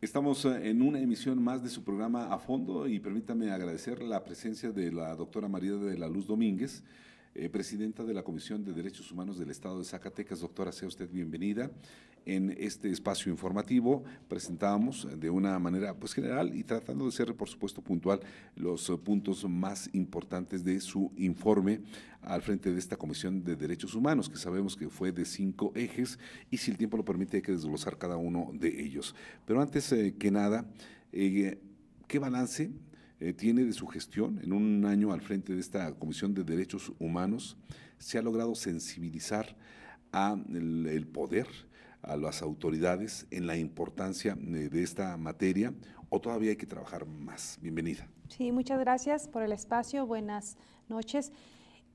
Estamos en una emisión más de su programa A Fondo y permítame agradecer la presencia de la doctora María de la Luz Domínguez, presidenta de la Comisión de Derechos Humanos del Estado de Zacatecas. Doctora, sea usted bienvenida. En este espacio informativo presentamos de una manera general y tratando de ser, por supuesto, puntual, los puntos más importantes de su informe al frente de esta Comisión de Derechos Humanos, que sabemos que fue de 5 ejes y, si el tiempo lo permite, hay que desglosar cada uno de ellos. Pero antes que nada, ¿qué balance tiene de su gestión en un año al frente de esta Comisión de Derechos Humanos? ¿Se ha logrado sensibilizar al poder, a las autoridades en la importancia de esta materia, o todavía hay que trabajar más? Bienvenida. Sí, muchas gracias por el espacio. Buenas noches.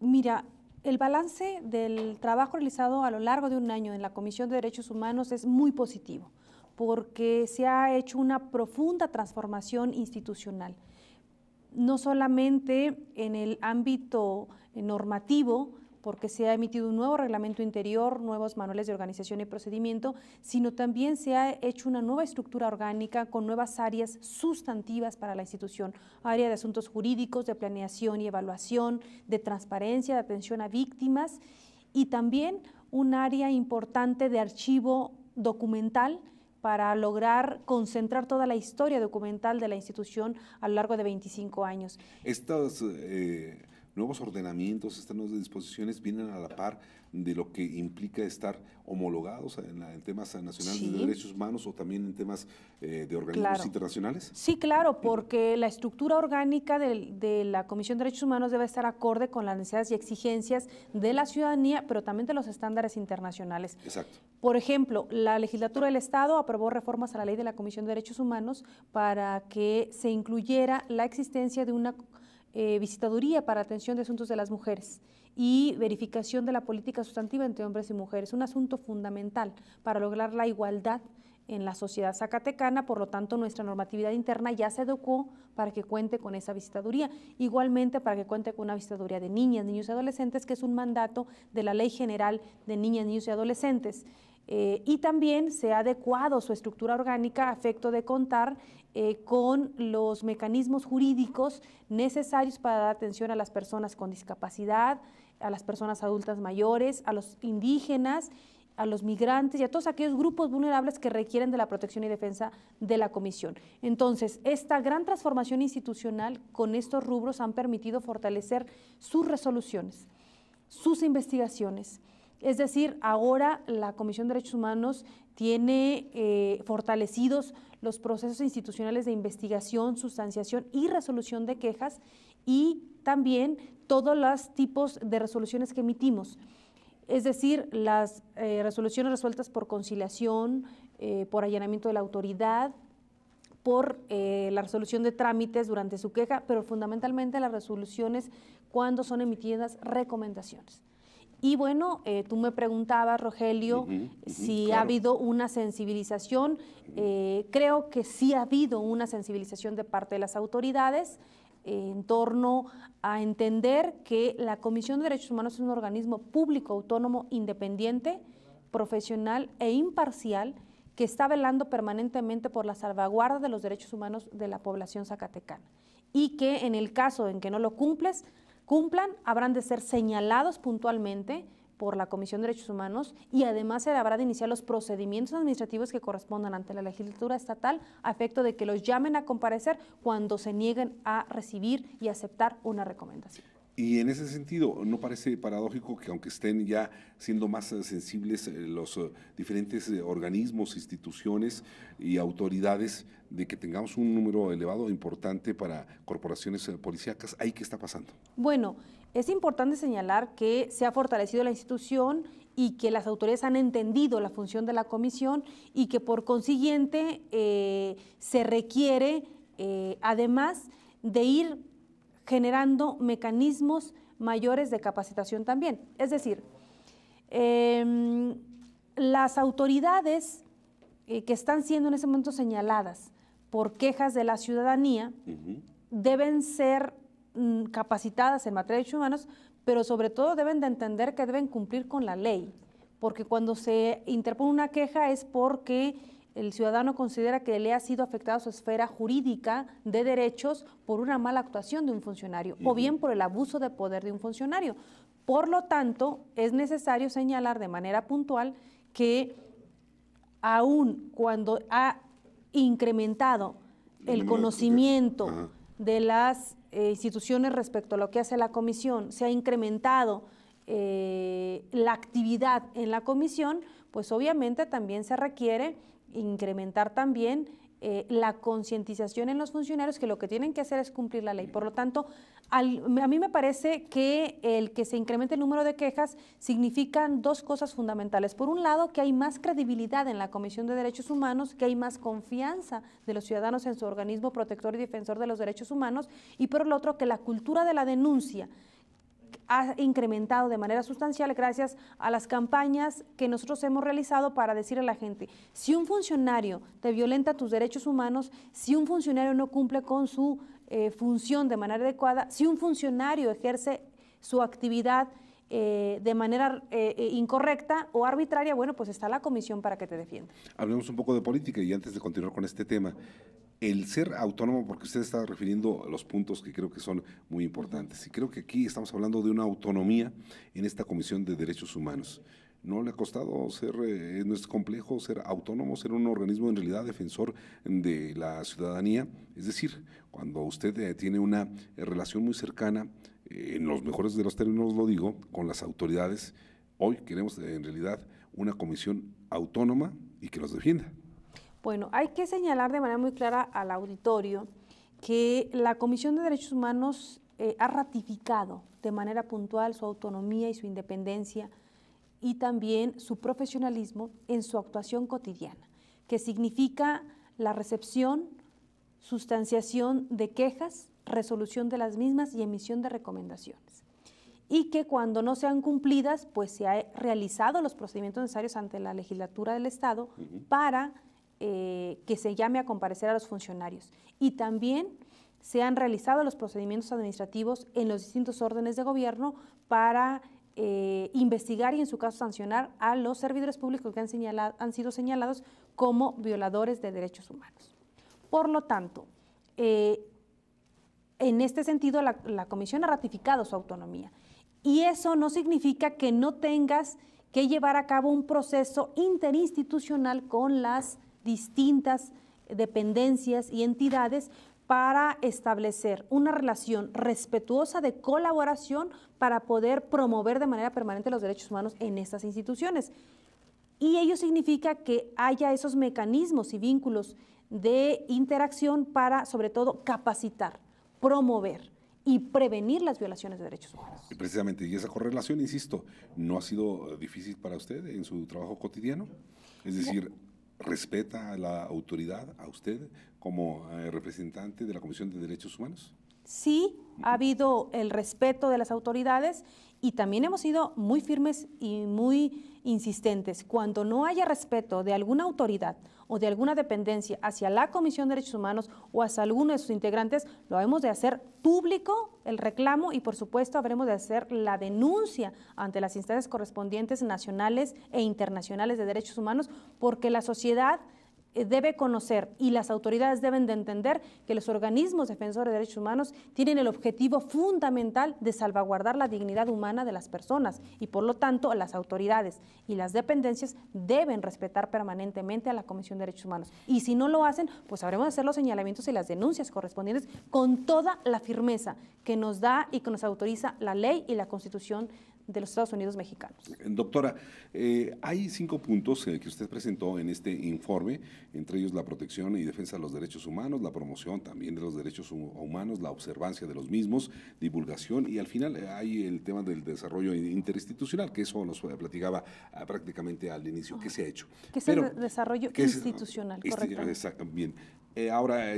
Mira, el balance del trabajo realizado a lo largo de un año en la Comisión de Derechos Humanos es muy positivo, porque se ha hecho una profunda transformación institucional, no solamente en el ámbito normativo, porque se ha emitido un nuevo reglamento interior, nuevos manuales de organización y procedimiento, sino también se ha hecho una nueva estructura orgánica con nuevas áreas sustantivas para la institución, área de asuntos jurídicos, de planeación y evaluación, de transparencia, de atención a víctimas, y también un área importante de archivo documental para lograr concentrar toda la historia documental de la institución a lo largo de 25 años. Estos nuevos ordenamientos, estas nuevas disposiciones vienen a la par de lo que implica estar homologados en temas nacionales de derechos humanos o también en temas de organismos internacionales. Sí, claro, porque la estructura orgánica de la Comisión de Derechos Humanos debe estar acorde con las necesidades y exigencias de la ciudadanía, pero también de los estándares internacionales. Exacto. Por ejemplo, la legislatura del Estado aprobó reformas a la ley de la Comisión de Derechos Humanos para que se incluyera la existencia de una visitaduría para atención de asuntos de las mujeres y verificación de la política sustantiva entre hombres y mujeres, un asunto fundamental para lograr la igualdad en la sociedad zacatecana. Por lo tanto, nuestra normatividad interna ya se adecuó para que cuente con esa visitaduría, igualmente para que cuente con una visitaduría de niñas, niños y adolescentes, que es un mandato de la Ley General de Niñas, Niños y Adolescentes. Y también se ha adecuado su estructura orgánica a efecto de contar con los mecanismos jurídicos necesarios para dar atención a las personas con discapacidad, a las personas adultas mayores, a los indígenas, a los migrantes y a todos aquellos grupos vulnerables que requieren de la protección y defensa de la Comisión. Entonces, esta gran transformación institucional con estos rubros han permitido fortalecer sus resoluciones, sus investigaciones. Es decir, ahora la Comisión de Derechos Humanos tiene fortalecidos los procesos institucionales de investigación, sustanciación y resolución de quejas, y también todos los tipos de resoluciones que emitimos. Es decir, las resoluciones resueltas por conciliación, por allanamiento de la autoridad, por la resolución de trámites durante su queja, pero fundamentalmente las resoluciones cuando son emitidas recomendaciones. Y bueno, tú me preguntabas, Rogelio, si ha habido una sensibilización. Creo que sí ha habido una sensibilización de parte de las autoridades en torno a entender que la Comisión de Derechos Humanos es un organismo público, autónomo, independiente, profesional e imparcial, que está velando permanentemente por la salvaguarda de los derechos humanos de la población zacatecana, y que en el caso en que no lo cumplan, habrán de ser señalados puntualmente por la Comisión de Derechos Humanos, y además se habrá de iniciar los procedimientos administrativos que correspondan ante la legislatura estatal a efecto de que los llamen a comparecer cuando se nieguen a recibir y aceptar una recomendación. Y en ese sentido, ¿no parece paradójico que, aunque estén ya siendo más sensibles los diferentes organismos, instituciones y autoridades, de que tengamos un número elevado, importante para corporaciones policíacas? ¿Ahí qué está pasando? Bueno, es importante señalar que se ha fortalecido la institución y que las autoridades han entendido la función de la comisión, y que por consiguiente se requiere, además de ir generando mecanismos mayores de capacitación también. Es decir, las autoridades que están siendo en ese momento señaladas por quejas de la ciudadanía deben ser capacitadas en materia de derechos humanos, pero sobre todo deben de entender que deben cumplir con la ley, porque cuando se interpone una queja es porque el ciudadano considera que le ha sido afectada su esfera jurídica de derechos por una mala actuación de un funcionario o bien por el abuso de poder de un funcionario. Por lo tanto, es necesario señalar de manera puntual que aun cuando ha incrementado el conocimiento de las instituciones respecto a lo que hace la comisión, se ha incrementado la actividad en la comisión, pues obviamente también se requiere incrementar también la concientización en los funcionarios que lo que tienen que hacer es cumplir la ley. Por lo tanto, a mí me parece que el que se incremente el número de quejas significan dos cosas fundamentales. Por un lado, que hay más credibilidad en la Comisión de Derechos Humanos, que hay más confianza de los ciudadanos en su organismo protector y defensor de los derechos humanos, y por el otro, que la cultura de la denuncia ha incrementado de manera sustancial gracias a las campañas que nosotros hemos realizado para decirle a la gente, si un funcionario te violenta tus derechos humanos, si un funcionario no cumple con su función de manera adecuada, si un funcionario ejerce su actividad de manera incorrecta o arbitraria, bueno, pues está la comisión para que te defienda. Hablemos un poco de política y antes de continuar con este tema, el ser autónomo, porque usted está refiriendo a los puntos que creo que son muy importantes, y creo que aquí estamos hablando de una autonomía en esta Comisión de Derechos Humanos. ¿No le ha costado ser, no es complejo ser autónomo, ser un organismo en realidad defensor de la ciudadanía? Es decir, cuando usted tiene una relación muy cercana, en los mejores de los términos lo digo, con las autoridades, hoy queremos en realidad una comisión autónoma y que los defienda. Bueno, hay que señalar de manera muy clara al auditorio que la Comisión de Derechos Humanos ha ratificado de manera puntual su autonomía y su independencia y también su profesionalismo en su actuación cotidiana, que significa la recepción, sustanciación de quejas, resolución de las mismas y emisión de recomendaciones. Y que cuando no sean cumplidas, pues se han realizado los procedimientos necesarios ante la legislatura del Estado para que se llame a comparecer a los funcionarios. Y también se han realizado los procedimientos administrativos en los distintos órdenes de gobierno para investigar y en su caso sancionar a los servidores públicos que han sido señalados como violadores de derechos humanos. Por lo tanto, en este sentido la Comisión ha ratificado su autonomía y eso no significa que no tengas que llevar a cabo un proceso interinstitucional con las distintas dependencias y entidades para establecer una relación respetuosa de colaboración para poder promover de manera permanente los derechos humanos en estas instituciones. Y ello significa que haya esos mecanismos y vínculos de interacción para, sobre todo, capacitar, promover y prevenir las violaciones de derechos humanos. Precisamente, y esa correlación, insisto, ¿no ha sido difícil para usted en su trabajo cotidiano? Es decir, ¿respeta a la autoridad, a usted, como representante de la Comisión de Derechos Humanos? Sí, ha habido el respeto de las autoridades y también hemos sido muy firmes y muy insistentes. Cuando no haya respeto de alguna autoridad o de alguna dependencia hacia la Comisión de Derechos Humanos o hacia alguno de sus integrantes, lo hemos de hacer público el reclamo y por supuesto habremos de hacer la denuncia ante las instancias correspondientes nacionales e internacionales de derechos humanos, porque la sociedad debe conocer y las autoridades deben de entender que los organismos defensores de derechos humanos tienen el objetivo fundamental de salvaguardar la dignidad humana de las personas y por lo tanto las autoridades y las dependencias deben respetar permanentemente a la Comisión de Derechos Humanos y si no lo hacen, pues habremos de hacer los señalamientos y las denuncias correspondientes con toda la firmeza que nos da y que nos autoriza la ley y la Constitución de los Estados Unidos mexicanos. Doctora, hay 5 puntos que usted presentó en este informe, entre ellos la protección y defensa de los derechos humanos, la promoción también de los derechos humanos, la observancia de los mismos, divulgación y al final hay el tema del desarrollo interinstitucional, que eso nos platicaba prácticamente al inicio, ¿qué se ha hecho? ¿Qué es el desarrollo institucional? Correcto. Bien. Ahora,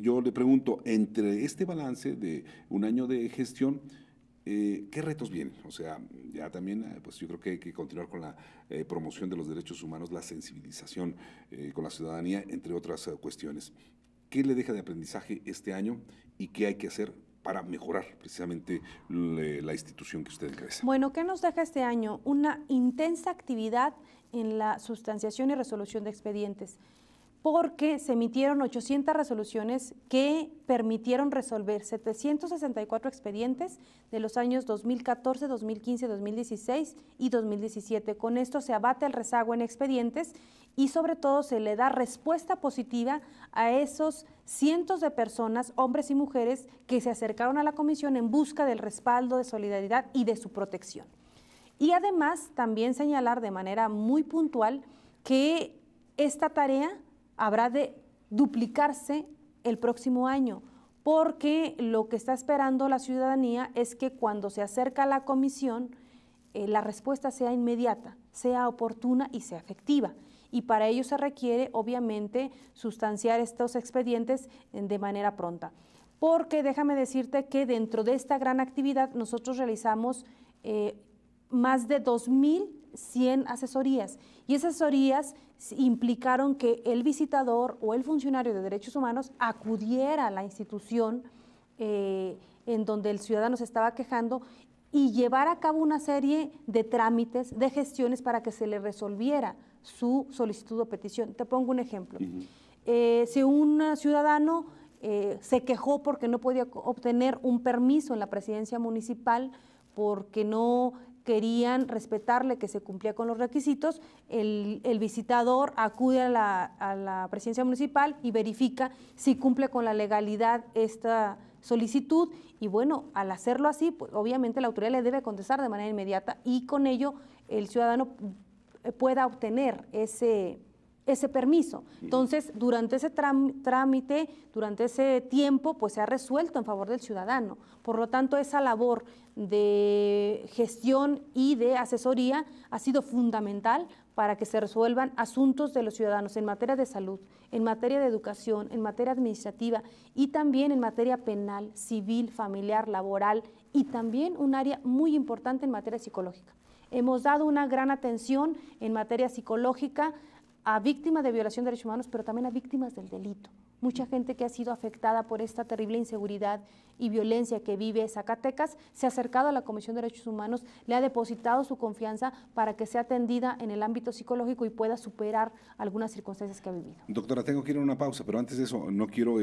yo le pregunto, entre este balance de un año de gestión, ¿qué retos vienen? O sea, ya también, pues yo creo que hay que continuar con la promoción de los derechos humanos, la sensibilización con la ciudadanía, entre otras cuestiones. ¿Qué le deja de aprendizaje este año y qué hay que hacer para mejorar precisamente la institución que usted encabeza? Bueno, ¿qué nos deja este año? Una intensa actividad en la sustanciación y resolución de expedientes. porque se emitieron 800 resoluciones que permitieron resolver 764 expedientes de los años 2014, 2015, 2016 y 2017. Con esto se abate el rezago en expedientes y sobre todo se le da respuesta positiva a esos cientos de personas, hombres y mujeres, que se acercaron a la comisión en busca del respaldo, de solidaridad y de su protección. Y además también señalar de manera muy puntual que esta tarea habrá de duplicarse el próximo año, porque lo que está esperando la ciudadanía es que cuando se acerca a la comisión, la respuesta sea inmediata, sea oportuna y sea efectiva. Y para ello se requiere, obviamente, sustanciar estos expedientes de manera pronta. Porque déjame decirte que dentro de esta gran actividad nosotros realizamos más de 2.100 asesorías, y esas asesorías implicaron que el visitador o el funcionario de derechos humanos acudiera a la institución en donde el ciudadano se estaba quejando y llevar a cabo una serie de trámites, de gestiones para que se le resolviera su solicitud o petición. Te pongo un ejemplo. Si un ciudadano se quejó porque no podía obtener un permiso en la presidencia municipal, porque no querían respetarle que se cumplía con los requisitos, el visitador acude a la presidencia municipal y verifica si cumple con la legalidad esta solicitud, y bueno, al hacerlo así, pues obviamente la autoridad le debe contestar de manera inmediata y con ello el ciudadano pueda obtener ese permiso. Entonces, durante ese trámite, durante ese tiempo, pues se ha resuelto en favor del ciudadano. Por lo tanto, esa labor de gestión y de asesoría ha sido fundamental para que se resuelvan asuntos de los ciudadanos en materia de salud, en materia de educación, en materia administrativa y también en materia penal, civil, familiar, laboral y también un área muy importante en materia psicológica. Hemos dado una gran atención en materia psicológica a víctimas de violación de derechos humanos, pero también a víctimas del delito. Mucha gente que ha sido afectada por esta terrible inseguridad y violencia que vive Zacatecas se ha acercado a la Comisión de Derechos Humanos, le ha depositado su confianza para que sea atendida en el ámbito psicológico y pueda superar algunas circunstancias que ha vivido. Doctora, tengo que ir a una pausa, pero antes de eso no quiero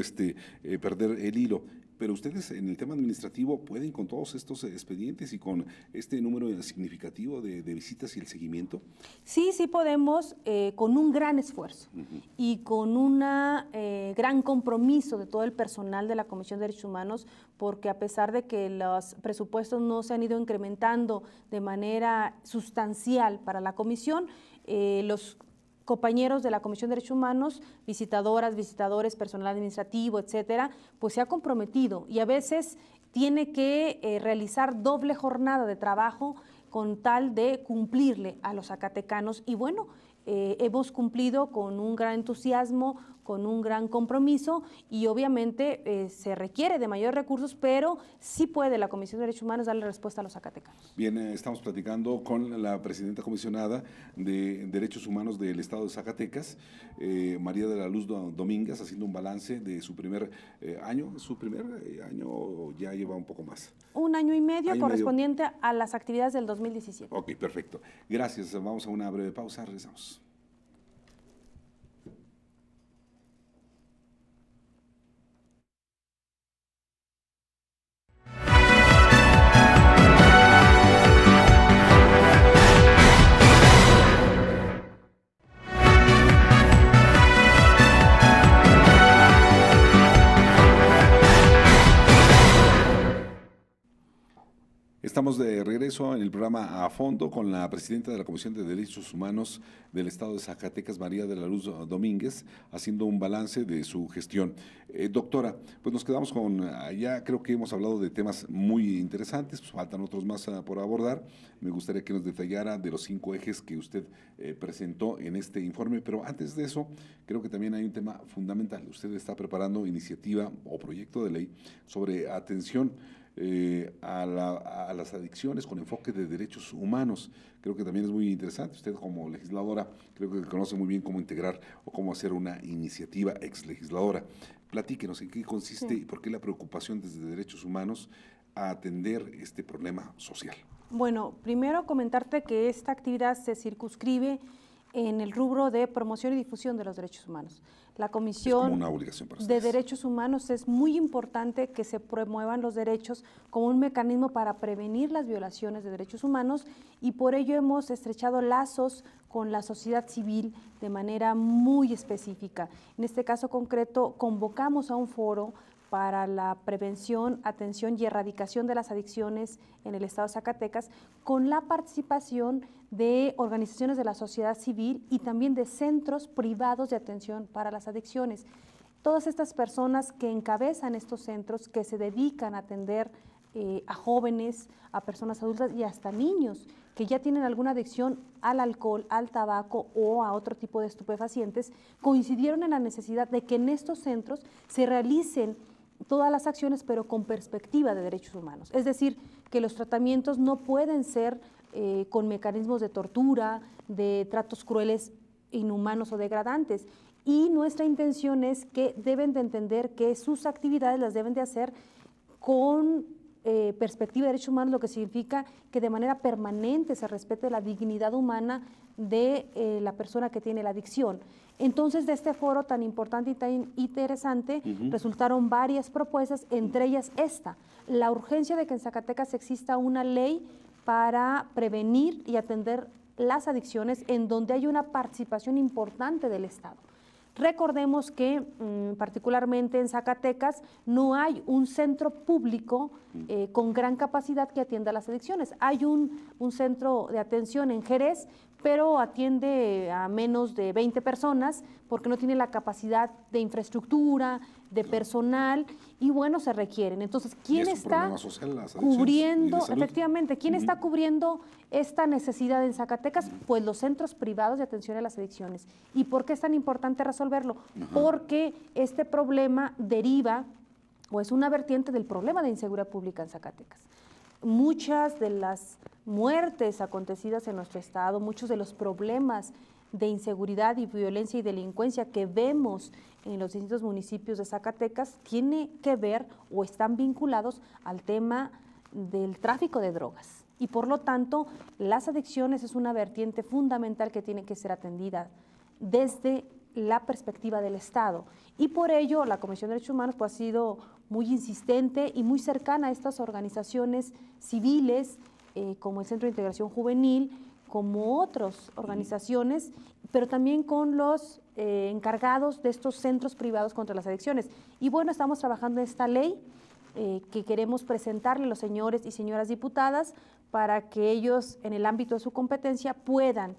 perder el hilo. Pero ustedes en el tema administrativo pueden con todos estos expedientes y con este número significativo de visitas y el seguimiento. Sí, sí podemos, con un gran esfuerzo y con un gran compromiso de todo el personal de la Comisión de Derechos Humanos, porque a pesar de que los presupuestos no se han ido incrementando de manera sustancial para la comisión, los compañeros de la Comisión de Derechos Humanos, visitadoras, visitadores, personal administrativo, etcétera, pues se ha comprometido y a veces tiene que realizar doble jornada de trabajo con tal de cumplirle a los zacatecanos y bueno, hemos cumplido con un gran entusiasmo, con un gran compromiso y obviamente se requiere de mayores recursos, pero sí puede la Comisión de Derechos Humanos darle respuesta a los zacatecanos. Bien, estamos platicando con la presidenta comisionada de Derechos Humanos del Estado de Zacatecas, María de la Luz Domínguez, haciendo un balance de su primer año. ¿Su primer año o ya lleva un poco más? Un año y medio correspondiente a las actividades del 2017. Ok, perfecto. Gracias. Vamos a una breve pausa. Regresamos. Estamos de regreso en el programa A Fondo con la presidenta de la Comisión de Derechos Humanos del Estado de Zacatecas, María de la Luz Domínguez, haciendo un balance de su gestión. Doctora, pues nos quedamos con, ya creo que hemos hablado de temas muy interesantes, pues faltan otros más por abordar. Me gustaría que nos detallara de los 5 ejes que usted presentó en este informe, pero antes de eso, creo que también hay un tema fundamental. Usted está preparando iniciativa o proyecto de ley sobre atención a las adicciones con enfoque de derechos humanos. Creo que también es muy interesante. Usted como legisladora creo que conoce muy bien cómo integrar o cómo hacer una iniciativa ex legisladora. Platíquenos en qué consiste y por qué la preocupación desde derechos humanos a atender este problema social. Bueno, primero comentarte que esta actividad se circunscribe en el rubro de promoción y difusión de los derechos humanos. La Es como Comisión una obligación para de ustedes. Derechos Humanos es muy importante que se promuevan los derechos como un mecanismo para prevenir las violaciones de derechos humanos, y por ello hemos estrechado lazos con la sociedad civil de manera muy específica. En este caso concreto, convocamos a un foro para la prevención, atención y erradicación de las adicciones en el estado de Zacatecas, con la participación de organizaciones de la sociedad civil y también de centros privados de atención para las adicciones. Todas estas personas que encabezan estos centros, que se dedican a atender a jóvenes, a personas adultas y hasta niños que ya tienen alguna adicción al alcohol, al tabaco o a otro tipo de estupefacientes, coincidieron en la necesidad de que en estos centros se realicen todas las acciones, pero con perspectiva de derechos humanos. Es decir, que los tratamientos no pueden ser con mecanismos de tortura, de tratos crueles, inhumanos o degradantes. Y nuestra intención es que deben de entender que sus actividades las deben de hacer con perspectiva de derechos humanos, lo que significa que de manera permanente se respete la dignidad humana de la persona que tiene la adicción. Entonces, de este foro tan importante y tan interesante, resultaron varias propuestas, entre ellas esta, la urgencia de que en Zacatecas exista una ley para prevenir y atender las adicciones en donde hay una participación importante del Estado. Recordemos que particularmente en Zacatecas no hay un centro público con gran capacidad que atienda las adicciones. Hay un centro de atención en Jerez, pero atiende a menos de 20 personas porque no tiene la capacidad de infraestructura, de personal, y bueno, se requieren. Entonces, ¿quién está cubriendo, efectivamente, quién está cubriendo esta necesidad en Zacatecas? Pues los centros privados de atención a las adicciones. ¿Y por qué es tan importante resolverlo? Porque este problema deriva o es una vertiente del problema de inseguridad pública en Zacatecas. Muchas de las muertes acontecidas en nuestro estado, muchos de los problemas de inseguridad y violencia y delincuencia que vemos en los distintos municipios de Zacatecas tiene que ver o están vinculados al tema del tráfico de drogas. Y por lo tanto, las adicciones es una vertiente fundamental que tiene que ser atendida desde la perspectiva del Estado. Y por ello, la Comisión de Derechos Humanos pues, ha sido muy insistente y muy cercana a estas organizaciones civiles, como el Centro de Integración Juvenil, como otras organizaciones, pero también con los encargados de estos centros privados contra las adicciones. Y bueno, estamos trabajando en esta ley que queremos presentarle a los señores y señoras diputadas para que ellos, en el ámbito de su competencia, puedan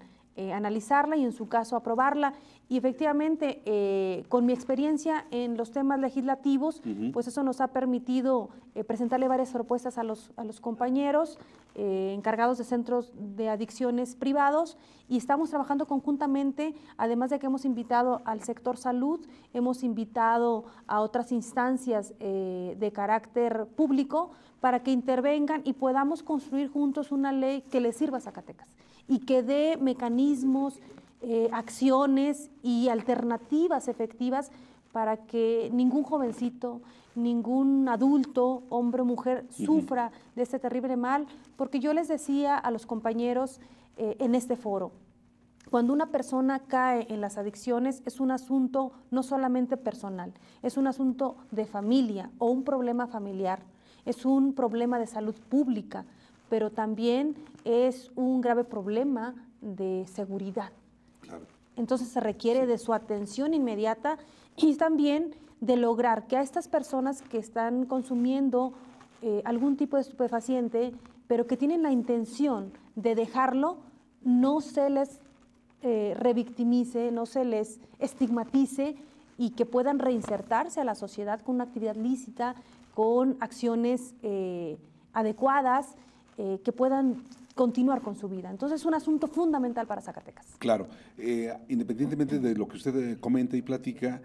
analizarla y en su caso aprobarla. Y efectivamente, con mi experiencia en los temas legislativos, pues eso nos ha permitido presentarle varias propuestas a los compañeros encargados de centros de adicciones privados, y estamos trabajando conjuntamente, además de que hemos invitado al sector salud, hemos invitado a otras instancias de carácter público para que intervengan y podamos construir juntos una ley que le sirva a Zacatecas y que dé mecanismos, acciones y alternativas efectivas para que ningún jovencito, ningún adulto, hombre o mujer, sufra de este terrible mal, porque yo les decía a los compañeros en este foro, cuando una persona cae en las adicciones es un asunto no solamente personal, es un asunto de familia o un problema familiar, es un problema de salud pública, pero también es un grave problema de seguridad. Claro. Entonces se requiere de su atención inmediata y también de lograr que a estas personas que están consumiendo algún tipo de estupefaciente, pero que tienen la intención de dejarlo, no se les revictimice, no se les estigmatice y que puedan reinsertarse a la sociedad con una actividad lícita, con acciones adecuadas, que puedan continuar con su vida. Entonces es un asunto fundamental para Zacatecas. Claro, independientemente de lo que usted comenta y platica,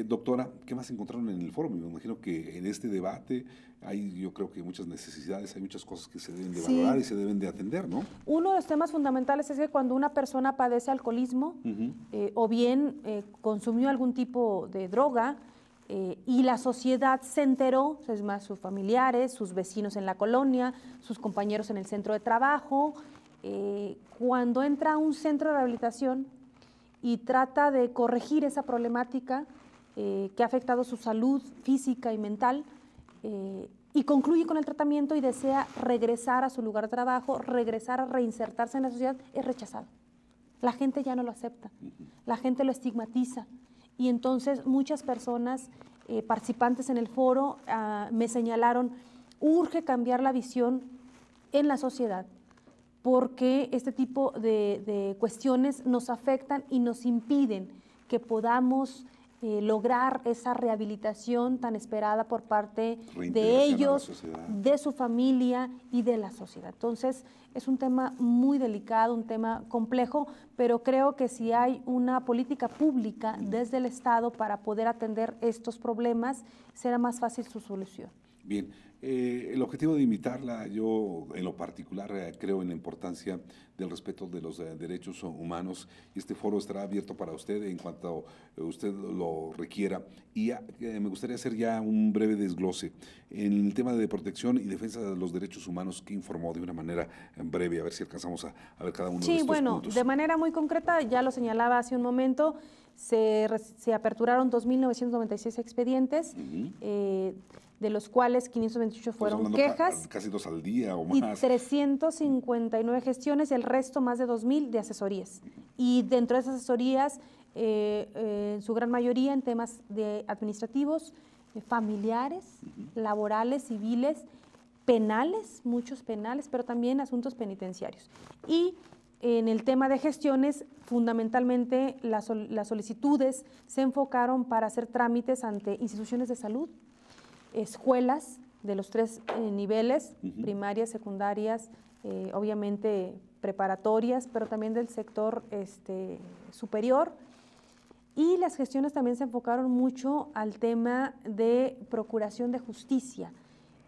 doctora, ¿qué más encontraron en el foro? Me imagino que en este debate hay, yo creo que muchas necesidades, hay muchas cosas que se deben de valorar y se deben de atender, ¿no? Uno de los temas fundamentales es que cuando una persona padece alcoholismo o bien consumió algún tipo de droga, y la sociedad se enteró, es más, sus familiares, sus vecinos en la colonia, sus compañeros en el centro de trabajo, cuando entra a un centro de rehabilitación y trata de corregir esa problemática que ha afectado su salud física y mental, y concluye con el tratamiento y desea regresar a su lugar de trabajo, regresar a reinsertarse en la sociedad, es rechazado. La gente ya no lo acepta, la gente lo estigmatiza, y entonces muchas personas participantes en el foro me señalaron: urge cambiar la visión en la sociedad, porque este tipo de cuestiones nos afectan y nos impiden que podamos lograr esa rehabilitación tan esperada por parte de ellos, de su familia y de la sociedad. Entonces, es un tema muy delicado, un tema complejo, pero creo que si hay una política pública desde el Estado para poder atender estos problemas, será más fácil su solución. Bien, el objetivo de invitarla, yo en lo particular creo en la importancia del respeto de los derechos humanos. Este foro estará abierto para usted en cuanto usted lo requiera. Y me gustaría hacer ya un breve desglose en el tema de protección y defensa de los derechos humanos que informó de una manera breve, a ver si alcanzamos a ver cada uno de estos puntos. De manera muy concreta, ya lo señalaba hace un momento, se aperturaron 2.996 expedientes, de los cuales 528 fueron quejas. Casi 2 al día o más. Y 359 gestiones, el resto más de 2.000 de asesorías. Y dentro de esas asesorías, en su gran mayoría en temas administrativos, familiares, laborales, civiles, penales, muchos penales, pero también asuntos penitenciarios. Y en el tema de gestiones, fundamentalmente las solicitudes se enfocaron para hacer trámites ante instituciones de salud, escuelas de los 3 niveles, primarias, secundarias, obviamente preparatorias, pero también del sector superior. Y las gestiones también se enfocaron mucho al tema de procuración de justicia.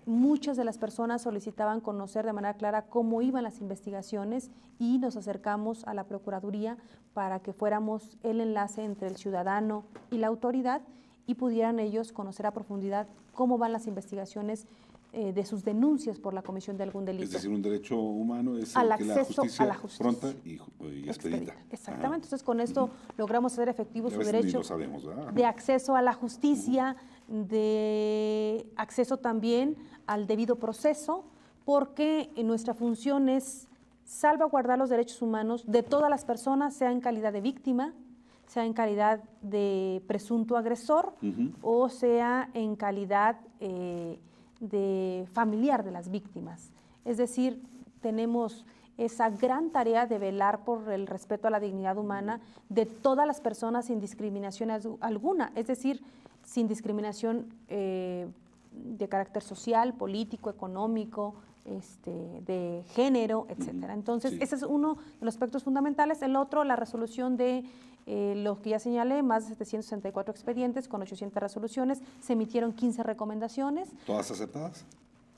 Muchas de las personas solicitaban conocer de manera clara cómo iban las investigaciones y nos acercamos a la Procuraduría para que fuéramos el enlace entre el ciudadano y la autoridad y pudieran ellos conocer a profundidad cómo van las investigaciones de sus denuncias por la comisión de algún delito. Es decir, un derecho humano es al que acceso la a la justicia pronta y expedita. Exactamente. Entonces, con esto logramos hacer efectivo su derecho sabemos, de acceso a la justicia, de acceso también al debido proceso, porque nuestra función es salvaguardar los derechos humanos de todas las personas, sea en calidad de víctima, sea en calidad de presunto agresor o sea en calidad de familiar de las víctimas. Es decir, tenemos esa gran tarea de velar por el respeto a la dignidad humana de todas las personas sin discriminación alguna, es decir, sin discriminación de carácter social, político, económico, de género, etcétera. Entonces, ese es uno de los aspectos fundamentales. El otro, la resolución de lo que ya señalé, más de 764 expedientes con 800 resoluciones, se emitieron 15 recomendaciones. ¿Todas aceptadas?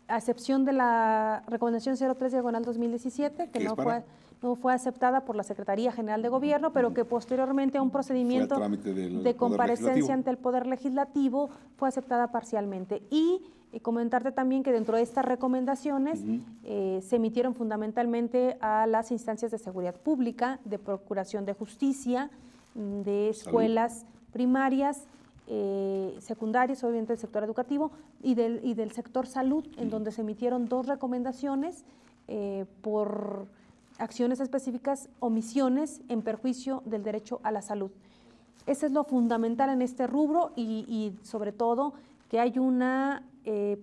A excepción de la recomendación 03/2017, que no fue aceptada por la Secretaría General de Gobierno, pero que posteriormente a un procedimiento de comparecencia ante el Poder Legislativo fue aceptada parcialmente. Y comentarte también que dentro de estas recomendaciones se emitieron fundamentalmente a las instancias de seguridad pública, de procuración de justicia, de escuelas primarias, secundarias, obviamente del sector educativo, y del sector salud, en donde se emitieron 2 recomendaciones por acciones específicas, omisiones en perjuicio del derecho a la salud. Ese es lo fundamental en este rubro y sobre todo que hay una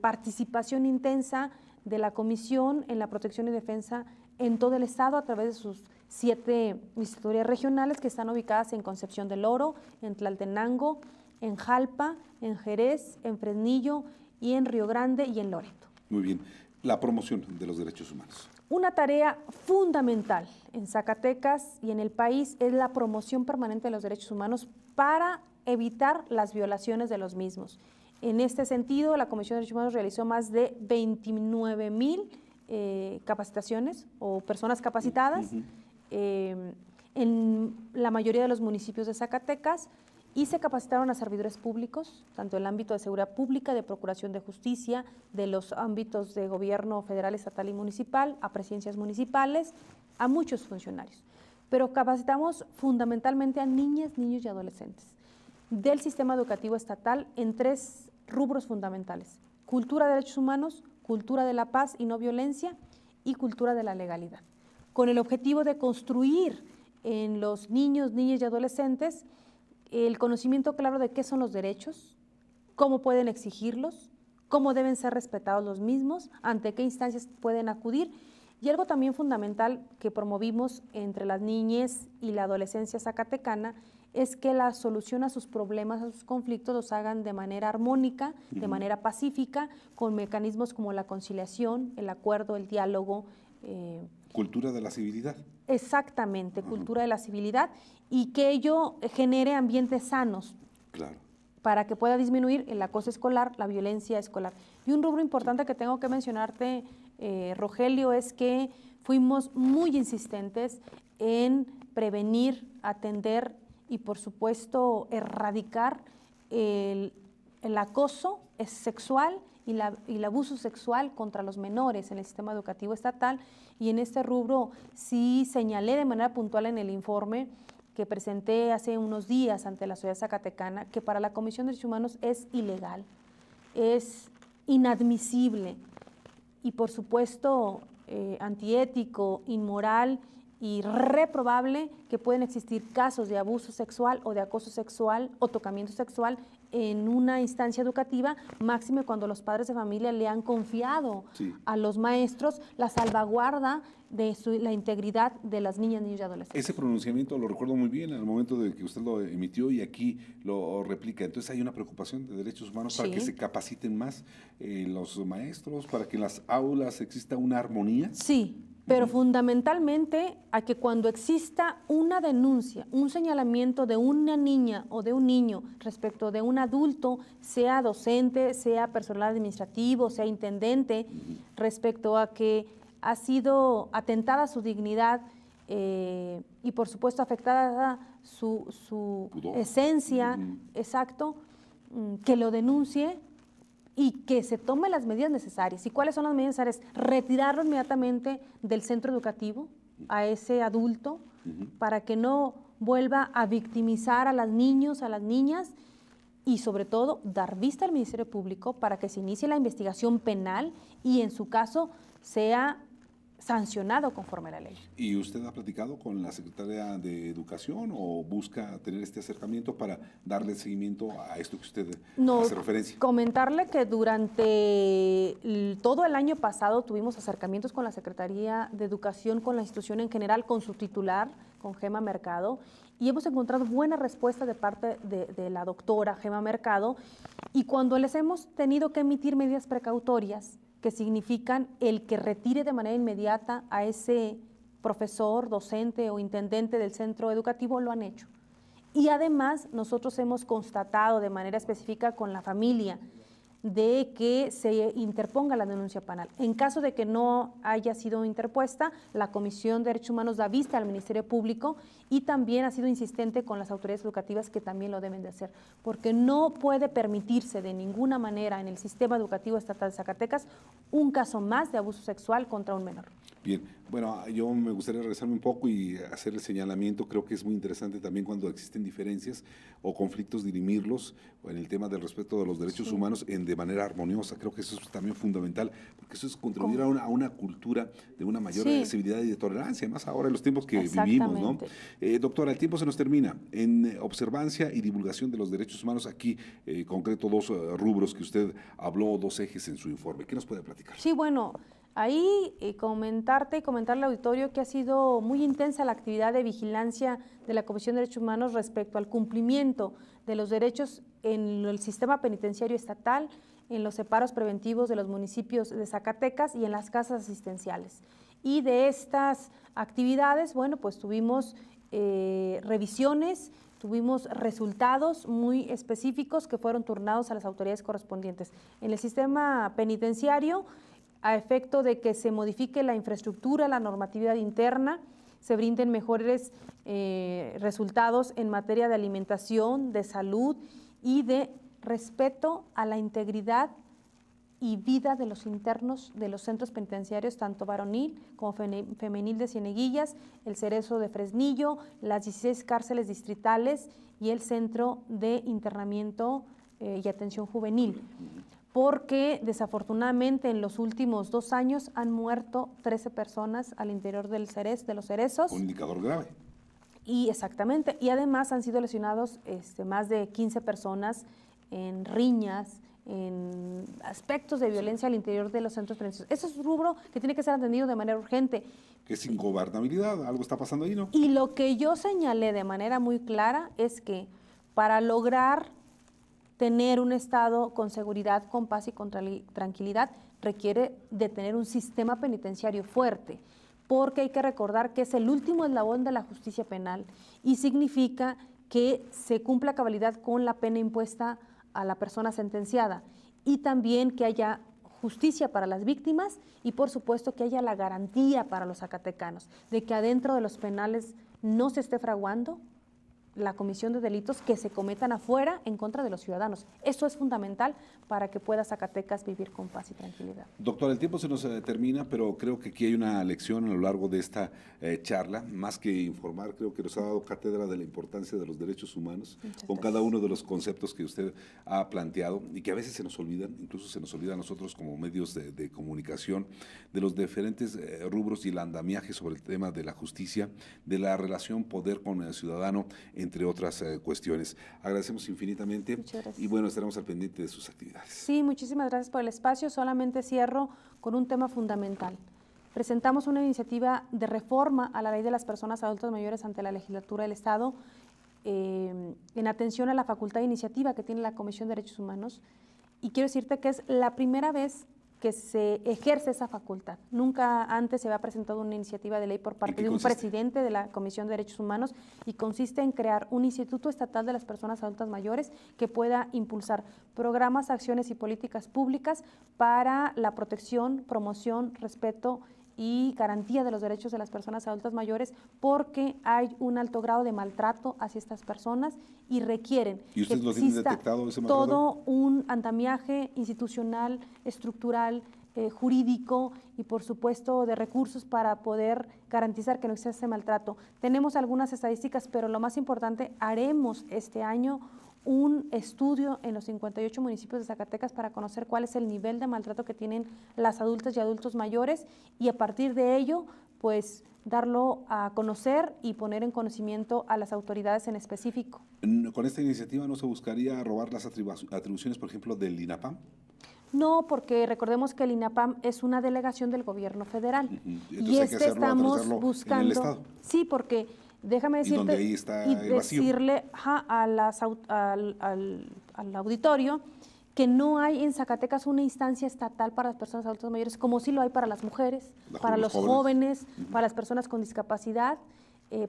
participación intensa de la Comisión en la protección y defensa en todo el Estado a través de sus 7 instituciones regionales que están ubicadas en Concepción del Oro, en Tlaltenango, en Jalpa, en Jerez, en Fresnillo y en Río Grande y en Loreto. Muy bien. La promoción de los derechos humanos. Una tarea fundamental en Zacatecas y en el país es la promoción permanente de los derechos humanos para evitar las violaciones de los mismos. En este sentido, la Comisión de Derechos Humanos realizó más de 29,000 capacitaciones o personas capacitadas en la mayoría de los municipios de Zacatecas, y se capacitaron a servidores públicos, tanto en el ámbito de seguridad pública, de procuración de justicia, de los ámbitos de gobierno federal, estatal y municipal, a presidencias municipales, a muchos funcionarios. pero capacitamos fundamentalmente a niñas, niños y adolescentes del sistema educativo estatal en 3 rubros fundamentales: cultura de derechos humanos, cultura de la paz y no violencia y cultura de la legalidad, con el objetivo de construir en los niños, niñas y adolescentes el conocimiento claro de qué son los derechos, cómo pueden exigirlos, cómo deben ser respetados los mismos, ante qué instancias pueden acudir. Y algo también fundamental que promovimos entre las niñas y la adolescencia zacatecana es que la solución a sus problemas, a sus conflictos, los hagan de manera armónica, de manera pacífica, con mecanismos como la conciliación, el acuerdo, el diálogo. Cultura de la civilidad. Exactamente, cultura de la civilidad, y que ello genere ambientes sanos. Claro. Para que pueda disminuir el acoso escolar, la violencia escolar. Y un rubro importante que tengo que mencionarte, Rogelio, es que fuimos muy insistentes en prevenir, atender y, por supuesto, erradicar el acoso sexual y el abuso sexual contra los menores en el sistema educativo estatal. Y en este rubro sí señalé de manera puntual en el informe que presenté hace unos días ante la sociedad zacatecana, que para la Comisión de Derechos Humanos es ilegal, es inadmisible y, por supuesto, antiético, inmoral y reprobable que pueden existir casos de abuso sexual o de acoso sexual o tocamiento sexual en una instancia educativa, máxime cuando los padres de familia le han confiado a los maestros la salvaguarda de la integridad de las niñas, niños y adolescentes. Ese pronunciamiento lo recuerdo muy bien al momento de que usted lo emitió y aquí lo replica. Entonces hay una preocupación de derechos humanos para que se capaciten más los maestros, para que en las aulas exista una armonía. Sí, pero fundamentalmente a que cuando exista una denuncia, un señalamiento de una niña o de un niño respecto de un adulto, sea docente, sea personal administrativo, sea intendente, respecto a que ha sido atentada su dignidad y, por supuesto, afectada su esencia, exacto, que lo denuncie y que se tomen las medidas necesarias. ¿Y cuáles son las medidas necesarias? Retirarlo inmediatamente del centro educativo a ese adulto para que no vuelva a victimizar a los niños, a las niñas, y sobre todo dar vista al Ministerio Público para que se inicie la investigación penal y en su caso sea sancionado conforme a la ley. ¿Y usted ha platicado con la Secretaría de Educación o busca tener este acercamiento para darle seguimiento a esto que usted hace referencia? Comentarle que durante todo el año pasado tuvimos acercamientos con la Secretaría de Educación, con la institución en general, con su titular, con Gema Mercado, y hemos encontrado buena respuesta de parte de la doctora Gema Mercado, y cuando les hemos tenido que emitir medidas precautorias, que significan el que retire de manera inmediata a ese profesor, docente o intendente del centro educativo, lo han hecho. Y además nosotros hemos constatado de manera específica con la familia de que se interponga la denuncia penal. En caso de que no haya sido interpuesta, la Comisión de Derechos Humanos da vista al Ministerio Público y también ha sido insistente con las autoridades educativas que también lo deben de hacer, porque no puede permitirse de ninguna manera en el sistema educativo estatal de Zacatecas un caso más de abuso sexual contra un menor. Bien, bueno, yo me gustaría regresarme un poco y hacer el señalamiento. Creo que es muy interesante también cuando existen diferencias o conflictos dirimirlos en el tema del respeto de los derechos humanos de manera armoniosa. Creo que eso es también fundamental, porque eso es contribuir a una cultura de una mayor civilidad y de tolerancia, más ahora en los tiempos que vivimos, ¿no? Doctora, el tiempo se nos termina. En observancia y divulgación de los derechos humanos, aquí concreto 2 rubros que usted habló, 2 ejes en su informe. ¿Qué nos puede platicar? Sí, bueno, ahí comentarle al auditorio que ha sido muy intensa la actividad de vigilancia de la Comisión de Derechos Humanos respecto al cumplimiento de los derechos en el sistema penitenciario estatal, en los separos preventivos de los municipios de Zacatecas y en las casas asistenciales. Y de estas actividades, bueno, pues tuvimos revisiones, tuvimos resultados muy específicos que fueron turnados a las autoridades correspondientes. En el sistema penitenciario, a efecto de que se modifique la infraestructura, la normatividad interna, se brinden mejores resultados en materia de alimentación, de salud y de respeto a la integridad y vida de los internos de los centros penitenciarios, tanto varonil como femenil de Cieneguillas, el Cerezo de Fresnillo, las 16 cárceles distritales y el Centro de Internamiento y Atención Juvenil, porque desafortunadamente en los últimos 2 años han muerto 13 personas al interior de los cerezos. Un indicador grave. Y exactamente, y además han sido lesionados más de 15 personas en riñas, en aspectos de violencia al interior de los centros penitenciarios. Eso es un rubro que tiene que ser atendido de manera urgente. Que es ingobernabilidad, algo está pasando ahí, ¿no? Y lo que yo señalé de manera muy clara es que para lograr tener un Estado con seguridad, con paz y con tranquilidad, requiere de tener un sistema penitenciario fuerte, porque hay que recordar que es el último eslabón de la justicia penal y significa que se cumpla a cabalidad con la pena impuesta a la persona sentenciada y también que haya justicia para las víctimas y por supuesto que haya la garantía para los zacatecanos de que adentro de los penales no se esté fraguando la comisión de delitos que se cometan afuera en contra de los ciudadanos. Eso es fundamental para que pueda Zacatecas vivir con paz y tranquilidad. Doctor, el tiempo se nos termina, pero creo que aquí hay una lección a lo largo de esta charla. Más que informar, creo que nos ha dado cátedra de la importancia de los derechos humanos con cada uno de los conceptos que usted ha planteado y que a veces se nos olvidan, incluso se nos olvida a nosotros como medios de comunicación, de los diferentes rubros y el andamiaje sobre el tema de la justicia, de la relación poder con el ciudadano, entre otras cuestiones. Agradecemos infinitamente. Muchas gracias. Y bueno, estaremos al pendiente de sus actividades. Sí, muchísimas gracias por el espacio. Solamente cierro con un tema fundamental. Presentamos una iniciativa de reforma a la Ley de las Personas Adultas Mayores ante la Legislatura del Estado en atención a la facultad de iniciativa que tiene la Comisión de Derechos Humanos y quiero decirte que es la primera vez que se ejerce esa facultad. Nunca antes se había presentado una iniciativa de ley por parte de un presidente de la Comisión de Derechos Humanos y consiste en crear un Instituto Estatal de las Personas Adultas Mayores que pueda impulsar programas, acciones y políticas públicas para la protección, promoción, respeto y garantía de los derechos de las personas adultas mayores porque hay un alto grado de maltrato hacia estas personas y requieren ¿Y ustedes lo tienen detectado ese maltrato? Todo un andamiaje institucional, estructural, jurídico y por supuesto de recursos para poder garantizar que no exista ese maltrato. Tenemos algunas estadísticas, pero lo más importante, haremos este año un estudio en los 58 municipios de Zacatecas para conocer cuál es el nivel de maltrato que tienen las adultas y adultos mayores y a partir de ello, pues darlo a conocer y poner en conocimiento a las autoridades en específico. ¿Con esta iniciativa no se buscaría robar las atribuciones, por ejemplo, del INAPAM? No, porque recordemos que el INAPAM es una delegación del gobierno federal y estamos buscando… en el Estado. Sí, porque… Déjame decirte ahí está y decirle al auditorio que no hay en Zacatecas una instancia estatal para las personas adultas mayores, como sí lo hay para las mujeres, para los jóvenes, para las personas con discapacidad,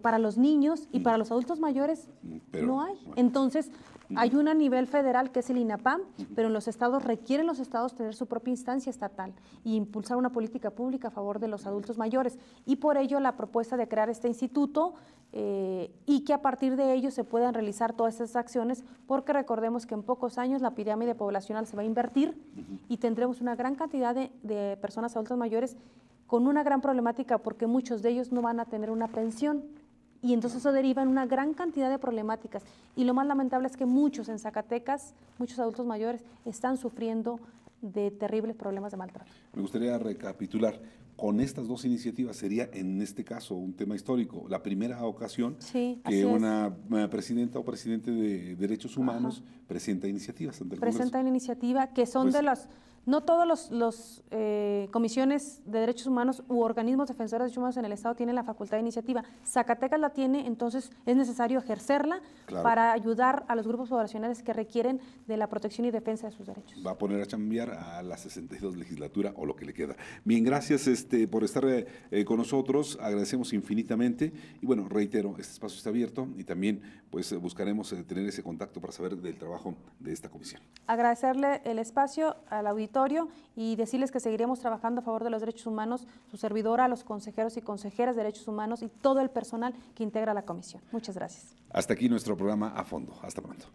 para los niños y para los adultos mayores no hay. Bueno. Entonces, hay una a nivel federal que es el INAPAM, pero en los estados requieren los estados tener su propia instancia estatal e impulsar una política pública a favor de los adultos mayores. Y por ello la propuesta de crear este instituto y que a partir de ello se puedan realizar todas esas acciones, porque recordemos que en pocos años la pirámide poblacional se va a invertir y tendremos una gran cantidad de personas adultas mayores con una gran problemática porque muchos de ellos no van a tener una pensión y entonces eso deriva en una gran cantidad de problemáticas y lo más lamentable es que muchos en Zacatecas, muchos adultos mayores están sufriendo de terribles problemas de maltrato. Me gustaría recapitular, con estas dos iniciativas sería en este caso un tema histórico, la primera ocasión que una presidenta o presidente de derechos humanos presenta iniciativas ante el Congreso. Presenta una iniciativa que son de las… No todos los comisiones de derechos humanos u organismos defensores de derechos humanos en el Estado tienen la facultad de iniciativa. Zacatecas la tiene, entonces es necesario ejercerla para ayudar a los grupos poblacionales que requieren de la protección y defensa de sus derechos. Va a poner a chambear a la 62 legislatura o lo que le queda. Bien, gracias por estar con nosotros, agradecemos infinitamente y bueno, reitero, este espacio está abierto y también pues buscaremos tener ese contacto para saber del trabajo de esta comisión. Agradecerle el espacio al auditorio y decirles que seguiremos trabajando a favor de los derechos humanos, su servidora, los consejeros y consejeras de derechos humanos y todo el personal que integra la comisión. Muchas gracias. Hasta aquí nuestro programa A Fondo. Hasta pronto.